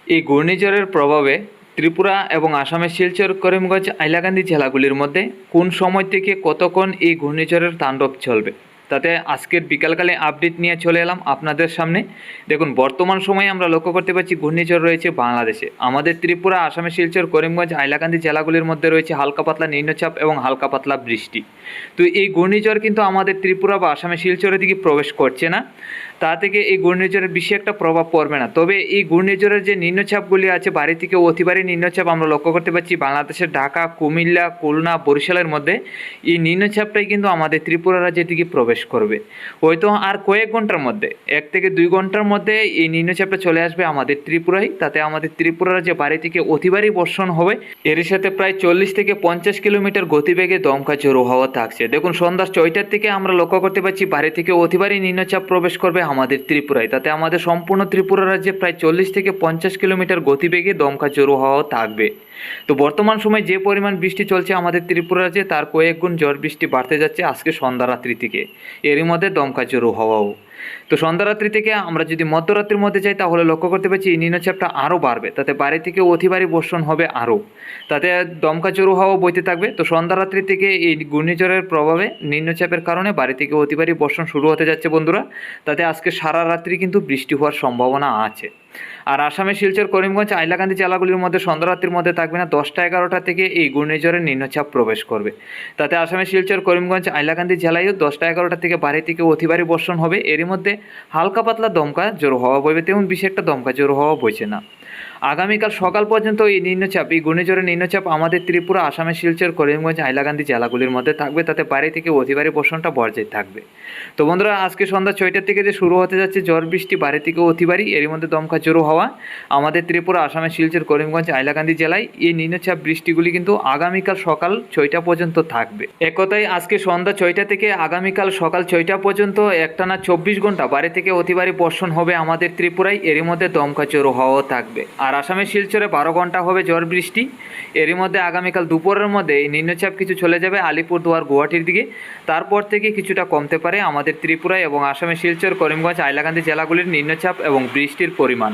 এই ঘূর্ণিঝড়ের প্রভাবে ত্রিপুরা এবং আসামের শিলচর, করিমগঞ্জ, হাইলাকান্দি জেলাগুলির মধ্যে কোন সময় থেকে কতক্ষণ এই ঘূর্ণিঝড়ের তাণ্ডব চলবে, তাতে আজকের বিকালকালে আপডেট নিয়ে চলে এলাম আপনাদের সামনে। দেখুন, বর্তমান সময়ে আমরা লক্ষ্য করতে পারছি ঘূর্ণিঝড় রয়েছে বাংলাদেশে। আমাদের ত্রিপুরা, আসামের শিলচর, করিমগঞ্জ, হাইলাকান্দি জেলাগুলির মধ্যে রয়েছে হালকা পাতলা নিম্নচাপ এবং হালকা পাতলা বৃষ্টি। তো এই ঘূর্ণিঝড় কিন্তু আমাদের ত্রিপুরা বা আসামের শিলচরের দিকে প্রবেশ করছে না। তা থেকে এই ঘূর্ণিঝড়ের বেশি একটা প্রভাব পড়বে না। তবে এই ঘূর্ণিঝড়ের যে নিম্নচাপগুলি আছে, ভারী থেকে অতি ভারী নিম্নচাপ আমরা লক্ষ্য করতে পারছি বাংলাদেশের ঢাকা, কুমিল্লা, খুলনা, বরিশালের মধ্যে। এই নিম্নচাপটাই কিন্তু আমাদের ত্রিপুরা রাজ্যের দিকে প্রবেশ করবে। হয়তো আর কয়েক ঘন্টার মধ্যে, 1 থেকে 2 ঘন্টার মধ্যে এই নিম্নচাপটা চলে আসবে আমাদের ত্রিপুরায়। তাতে আমাদের ত্রিপুরা রাজ্যে ভারী থেকে অতি ভারী বর্ষণ হবে। এর সাথে প্রায় 40 থেকে 50 কিলোমিটার গতিবেগে দমকা ঝোড়ো হাওয়া থাকছে। দেখুন, সন্ধ্যা 6টার থেকে আমরা লক্ষ্য করতে পারছি ভারী থেকে অতি ভারী নিম্নচাপ প্রবেশ করবে আমাদের ত্রিপুরায়। তাতে আমাদের সম্পূর্ণ ত্রিপুরা রাজ্যে প্রায় 40 থেকে 50 কিলোমিটার গতিবেগে দমকা ঝোড়ো হাওয়া থাকবে। তো বর্তমান সময় যে পরিমাণ বৃষ্টি চলছে আমাদের ত্রিপুরা রাজ্যে, তার কয়েক গুণ ঝড় বৃষ্টি বাড়তে যাচ্ছে আজকে সন্ধ্যা রাত্রি থেকে। এরই মধ্যে দমকা ঝোড়ো হাওয়াও। তো সন্ধ্যা রাত্রি থেকে আমরা যদি মধ্যরাত্রির মধ্যে যাই, তাহলে লক্ষ্য করতে পারছি এই নিম্নচাপটা আরও বাড়বে। তাতে ভারী থেকে অতি ভারী বর্ষণ হবে আরও। তাতে দমকা ঝোড়ো হাওয়া বইতে থাকবে। তো সন্ধ্যা রাত্রি থেকে এই ঘূর্ণিঝড়ের প্রভাবে নিম্নচাপের কারণে ভারী থেকে অতি ভারী বর্ষণ শুরু হতে যাচ্ছে বন্ধুরা। তাতে আজকে সারা রাত্রি কিন্তু বৃষ্টি হওয়ার সম্ভাবনা আছে। আর আসামের শিলচর, করিমগঞ্জ, হাইলাকান্দি জেলাগুলির মধ্যে সন্ধ্যা রাত্রির মধ্যে থাকবে না। 10টা-11টা থেকে এই ঘূর্ণিঝড়ের নিম্নচাপ প্রবেশ করবে। তাতে আসামের শিলচর, করিমগঞ্জ, হাইলাকান্দি জেলায়ও 10টা-11টা থেকে ভারী থেকে অতি ভারী বর্ষণ হবে। এরই মধ্যে হালকা পাতলা দমকা ঝোড়ো হাওয়া বইবে, তেমন বেশি একটা দমকা ঝোড়ো হাওয়া বইছে না। আগামীকাল সকাল পর্যন্ত এই নিম্নচাপ, এই ঘূর্ণিঝড়ের নিম্নচাপ আমাদের ত্রিপুরা, আসামের শিলচর, করিমগঞ্জ, হাইলাকান্দি জেলাগুলির মধ্যে থাকবে। তাতে ভারী থেকে অতি ভারী বর্ষণটা বজায় থাকবে। তো বন্ধুরা, আজকে সন্ধ্যা 6টার থেকে যে শুরু হতে যাচ্ছে ঝড় বৃষ্টি ভারী থেকে অতি ভারী, এরই মধ্যে দমকা ঝোড়ো হাওয়া আমাদের ত্রিপুরা, আসামের শিলচর, করিমগঞ্জ, হাইলাকান্দি জেলায় এই নিম্নচাপ বৃষ্টিগুলি কিন্তু আগামীকাল সকাল 6টা পর্যন্ত থাকবে। এক কথায় আজকে সন্ধ্যা 6টা থেকে আগামীকাল সকাল 6টা পর্যন্ত একটানা 24 ঘন্টা ভারী থেকে অতি ভারী বর্ষণ হবে আমাদের ত্রিপুরায়। এরই মধ্যে দমকা ঝোড়ো হাওয়া থাকবে। আর আসামের শিলচরে 12 ঘন্টা হবে ঝড় বৃষ্টি। এরই মধ্যে আগামীকাল দুপুরের মধ্যে এই নিম্নচাপ কিছু চলে যাবে আলিপুরদুয়ার, গুয়াহাটির দিকে। তারপর থেকে কিছুটা কমতে পারে আমাদের ত্রিপুরায় এবং আসামের শিলচর, করিমগঞ্জ, হাইলাকান্দি জেলাগুলির নিম্নচাপ এবং বৃষ্টির পরিমাণ।